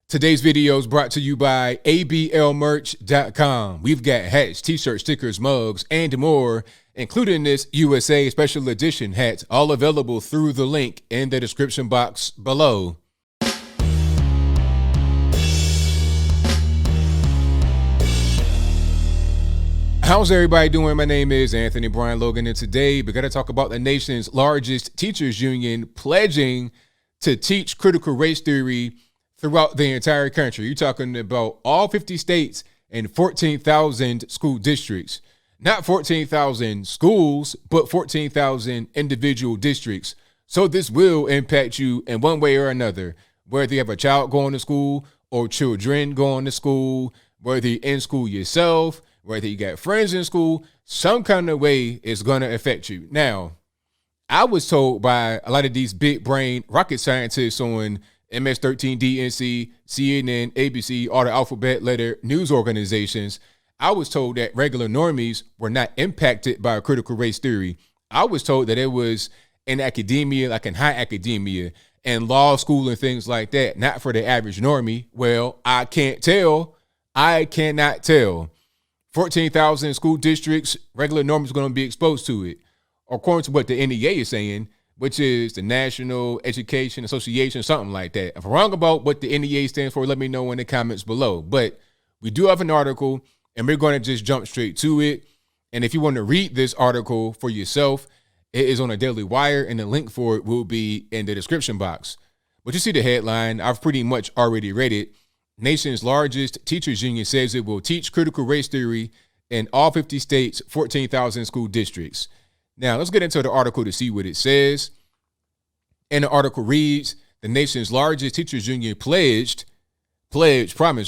Today's video is brought to you by ablmerch.com. We've got hats, t-shirts, stickers, mugs, and more, including this USA Special Edition hat, all available through the link in the description box below. How's everybody doing? My name is Anthony Brian Logan, and today we're going to talk about the nation's largest teachers union pledging to teach critical race theory throughout the entire country. You're talking about all 50 states and 14,000 school districts. Not 14,000 schools, but 14,000 individual districts. So this will impact you in one way or another, whether you have a child going to school or children going to school, whether you're in school yourself, whether you got friends in school, some kind of way is going to affect you. Now, I was told by a lot of these big brain rocket scientists on MS-13, DNC, CNN, ABC, all the alphabet letter news organizations, I was told that regular normies were not impacted by critical race theory. I was told that it was in academia, like in high academia and law school and things like that, not for the average normie. Well, I can't tell. I cannot tell. 14,000 school districts, regular normies are going to be exposed to it, according to what the NEA is saying, which is the National Education Association, something like that. If I'm wrong about what the NEA stands for, let me know in the comments below. But we do have an article, and we're going to just jump straight to it. And if you want to read this article for yourself, it is on a Daily Wire, and the link for it will be in the description box. But you see the headline. I've pretty much already read it. Nation's largest teachers union says it will teach critical race theory in all 50 states, 14,000 school districts. Now, let's get into the article to see what it says. And the article reads, the nation's largest teachers union promised,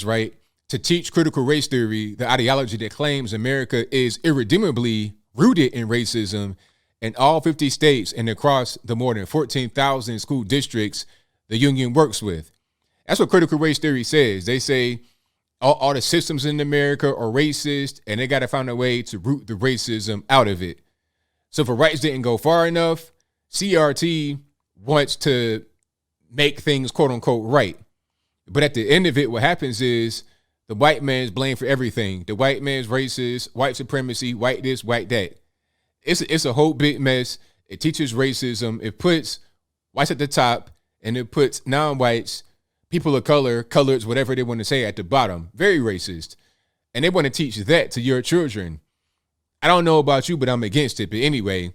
right, to teach critical race theory, the ideology that claims America is irredeemably rooted in racism, in all 50 states and across the more than 14,000 school districts the union works with. That's what critical race theory says. They say all the systems in America are racist, and they got to find a way to root the racism out of it. So if the rights didn't go far enough, CRT wants to make things quote unquote right. But at the end of it, what happens is the white man's blamed for everything. The white man's racist, white supremacy, white this, white that. It's a whole big mess. It teaches racism. It puts whites at the top, and it puts non-whites, people of color, coloreds, whatever they want to say, at the bottom. Very racist. And they want to teach that to your children. I don't know about you, but I'm against it. But anyway,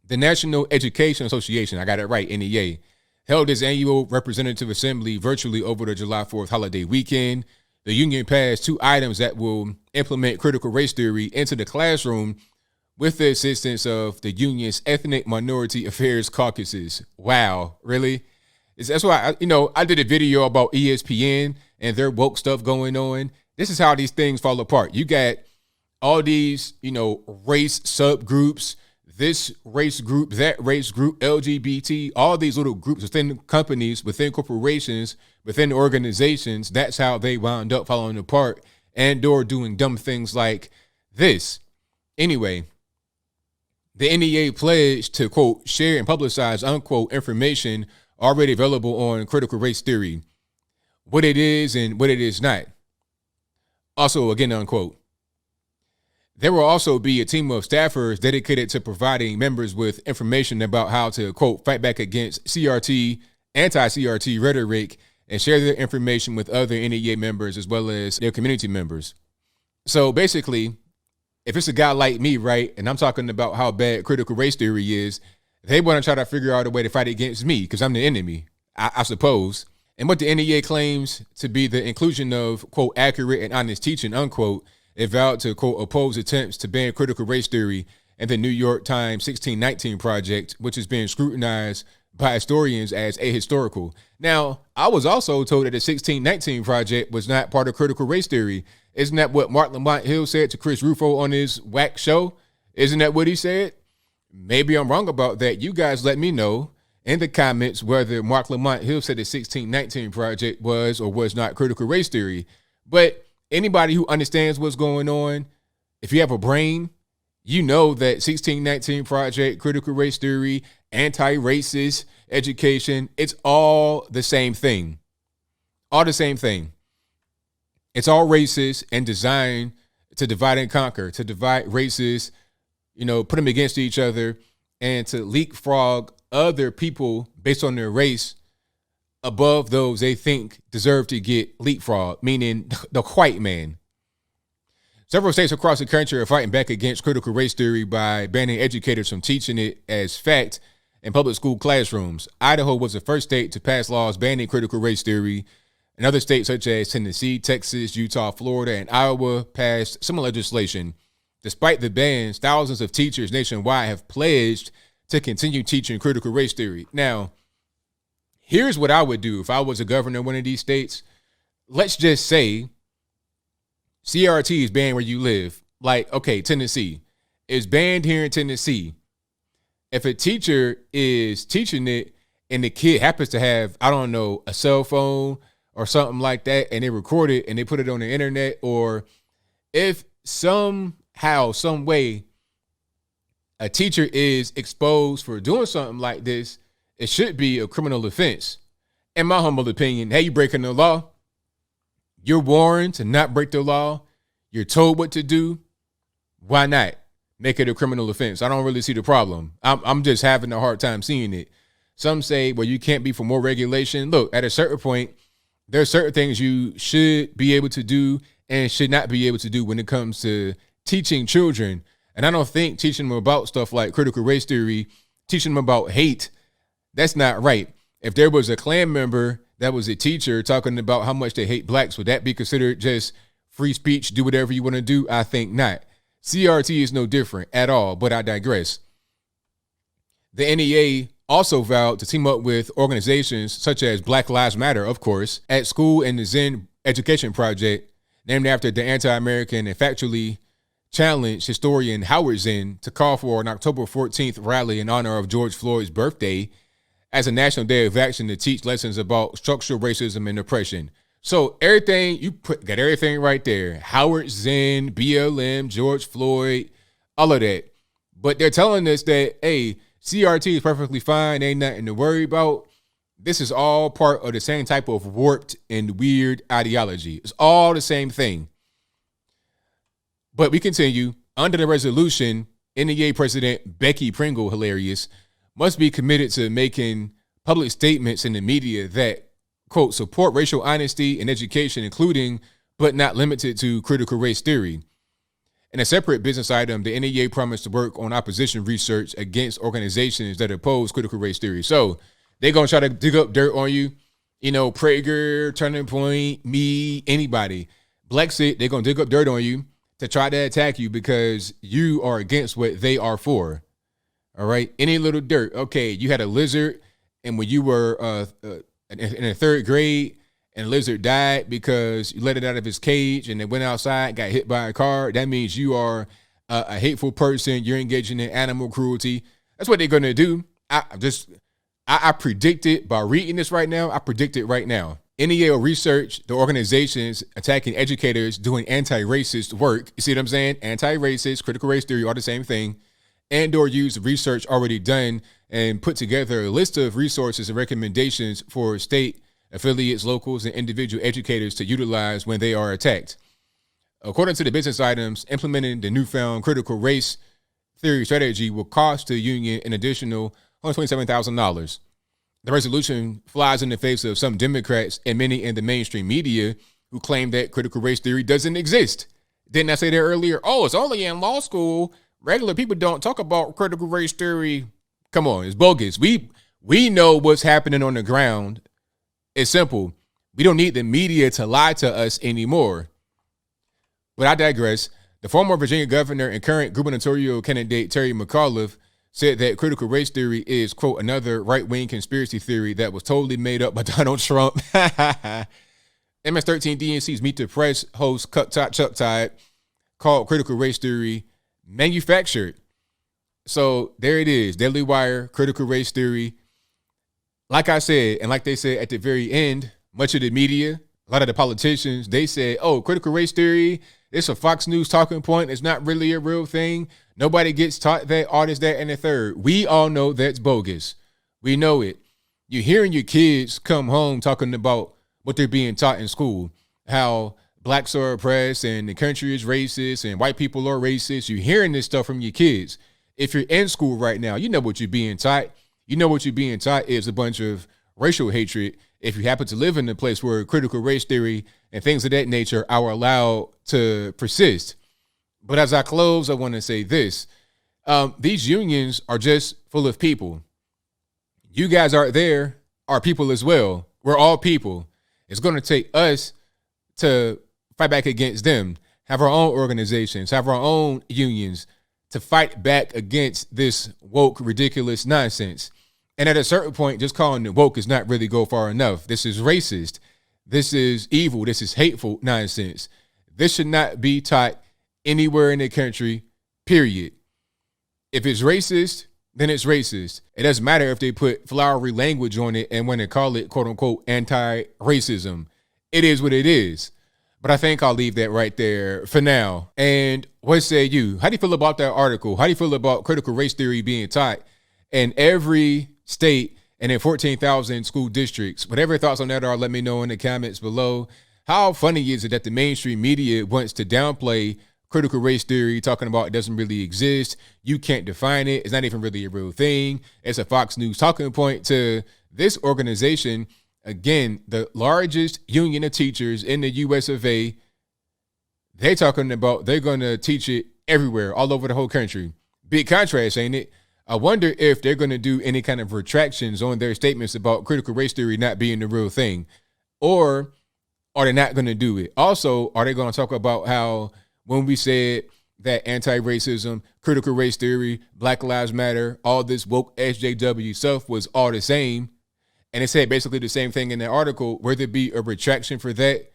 the National Education Association, I got it right, NEA, held its annual representative assembly virtually over the July 4th holiday weekend. The union passed 2 items that will implement critical race theory into the classroom with the assistance of the union's Ethnic Minority Affairs Caucuses. Wow, really? That's why, I did a video about ESPN and their woke stuff going on. This is how these things fall apart. You got all these, race subgroups, this race group, that race group, LGBT, all these little groups within companies, within corporations, within organizations. That's how they wound up falling apart and or doing dumb things like this. Anyway, the NEA pledged to, quote, share and publicize, unquote, information already available on critical race theory, what it is and what it is not. Also, again, unquote. There will also be a team of staffers dedicated to providing members with information about how to, quote, fight back against CRT, anti-CRT rhetoric, and share their information with other NEA members as well as their community members. So basically, if it's a guy like me, right, and I'm talking about how bad critical race theory is, they want to try to figure out a way to fight against me because I'm the enemy, I suppose. And what the NEA claims to be the inclusion of, quote, accurate and honest teaching, unquote, it vowed to, quote, oppose attempts to ban critical race theory and the New York Times 1619 Project, which is being scrutinized by historians as ahistorical. Now, I was also told that the 1619 Project was not part of critical race theory. Isn't that what Mark Lamont Hill said to Chris Rufo on his whack show? Isn't that what he said? Maybe I'm wrong about that. You guys let me know in the comments whether Mark Lamont Hill said the 1619 Project was or was not critical race theory. But anybody who understands what's going on, if you have a brain, you know that 1619 Project, critical race theory, anti-racist education, it's all the same thing. All the same thing. It's all racist and designed to divide and conquer, to divide races, put them against each other, and to leapfrog other people based on their race above those they think deserve to get leapfrog, meaning the white man. Several states across the country are fighting back against critical race theory by banning educators from teaching it as fact in public school classrooms. Idaho was the first state to pass laws banning critical race theory. And other states such as Tennessee, Texas, Utah, Florida, and Iowa passed similar legislation. Despite the bans, thousands of teachers nationwide have pledged to continue teaching critical race theory. Now, here's what I would do if I was a governor of one of these states. Let's just say CRT is banned where you live. Like, okay, Tennessee is banned here in Tennessee. If a teacher is teaching it and the kid happens to have, I don't know, a cell phone or something like that, and they record it and they put it on the internet, or if somehow, some way, a teacher is exposed for doing something like this, it should be a criminal offense. In my humble opinion, hey, you breaking the law. You're warned to not break the law. You're told what to do. Why not make it a criminal offense? I don't really see the problem. I'm just having a hard time seeing it. Some say, well, you can't be for more regulation. Look, at a certain point, there are certain things you should be able to do and should not be able to do when it comes to teaching children. And I don't think teaching them about stuff like critical race theory, teaching them about hate, that's not right. If there was a Klan member that was a teacher talking about how much they hate blacks, would that be considered just free speech, do whatever you want to do? I think not. CRT is no different at all, but I digress. The NEA also vowed to team up with organizations such as Black Lives Matter, of course, at school and the Zen Education Project, named after the anti-American and factually challenged historian Howard Zinn, to call for an October 14th rally in honor of George Floyd's birthday as a national day of action to teach lessons about structural racism and oppression. So everything, got everything right there. Howard Zinn, BLM, George Floyd, all of that. But they're telling us that, hey, CRT is perfectly fine. Ain't nothing to worry about. This is all part of the same type of warped and weird ideology. It's all the same thing. But we continue. Under the resolution, NEA President Becky Pringle, hilarious, must be committed to making public statements in the media that, quote, support racial honesty in education, including but not limited to critical race theory. In a separate business item, the NEA promised to work on opposition research against organizations that oppose critical race theory. So they're going to try to dig up dirt on you. Prager, Turning Point, me, anybody. Blexit, they're going to dig up dirt on you to try to attack you because you are against what they are for. All right? Any little dirt. Okay, you had a lizard, and when you were in the third grade, and the lizard died because you let it out of his cage and it went outside, got hit by a car, that means you are a hateful person. You're engaging in animal cruelty. That's what they're going to do. I predict it by reading this right now. I predict it right now. NEA will research the organizations attacking educators doing anti-racist work. You see what I'm saying? Anti-racist, critical race theory, all the same thing. And or use the research already done and put together a list of resources and recommendations for state affiliates, locals, and individual educators to utilize when they are attacked. According to the business items, implementing the newfound critical race theory strategy will cost the union an additional $127,000. The resolution flies in the face of some Democrats and many in the mainstream media who claim that critical race theory doesn't exist. Didn't I say that earlier? Oh, it's only in law school. Regular people don't talk about critical race theory. Come on, it's bogus. We know what's happening on the ground. It's simple. We don't need the media to lie to us anymore. But I digress. The former Virginia governor and current gubernatorial candidate Terry McAuliffe said that critical race theory is, quote, another right-wing conspiracy theory that was totally made up by Donald Trump. MS-13 DNC's Meet the Press host Chuck Todd called critical race theory manufactured. So there it is. Daily Wire, critical race theory. Like I said, and like they said at the very end, much of the media, a lot of the politicians, they said, oh, critical race theory, it's a Fox News talking point. It's not really a real thing. Nobody gets taught that, all this, that, and the third. We all know that's bogus. We know it. You're hearing your kids come home talking about what they're being taught in school, how blacks are oppressed and the country is racist and white people are racist. You're hearing this stuff from your kids. If you're in school right now, you know what you're being taught. You know what you're being taught is a bunch of racial hatred. If you happen to live in a place where critical race theory and things of that nature are allowed to persist. But as I close, I want to say this. These unions are just full of people. You guys out there are people as well. We're all people. It's going to take us to fight back against them, have our own organizations, have our own unions to fight back against this woke, ridiculous nonsense. And at a certain point, just calling it woke is not really go far enough. This is racist. This is evil. This is hateful nonsense. This should not be taught anywhere in the country, period. If it's racist, then it's racist. It doesn't matter if they put flowery language on it and when they call it, quote unquote, anti-racism. It is what it is. But I think I'll leave that right there for now. And what say you? How do you feel about that article? How do you feel about critical race theory being taught in every state and in 14,000 school districts? Whatever your thoughts on that are, let me know in the comments below. How funny is it that the mainstream media wants to downplay critical race theory, talking about it doesn't really exist, you can't define it, it's not even really a real thing, it's a Fox News talking point to this organization, again, the largest union of teachers in the US of A. They're talking about they're going to teach it everywhere, all over the whole country. Big contrast, ain't it? I wonder if they're going to do any kind of retractions on their statements about critical race theory not being the real thing, or are they not going to do it? Also, are they going to talk about how when we said that anti-racism, critical race theory, Black Lives Matter, all this woke SJW stuff was all the same, and it said basically the same thing in the article, will there be a retraction for that?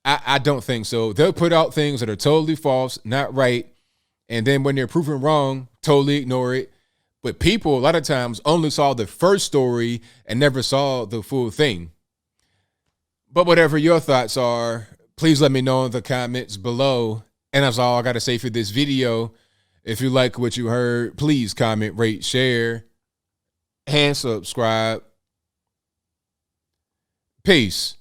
I don't think so. They'll put out things that are totally false, not right, and then when they're proven wrong, totally ignore it. But people, a lot of times, only saw the first story and never saw the full thing. But whatever your thoughts are, please let me know in the comments below. And that's all I got to say for this video. If you like what you heard, please comment, rate, share, and subscribe. Peace.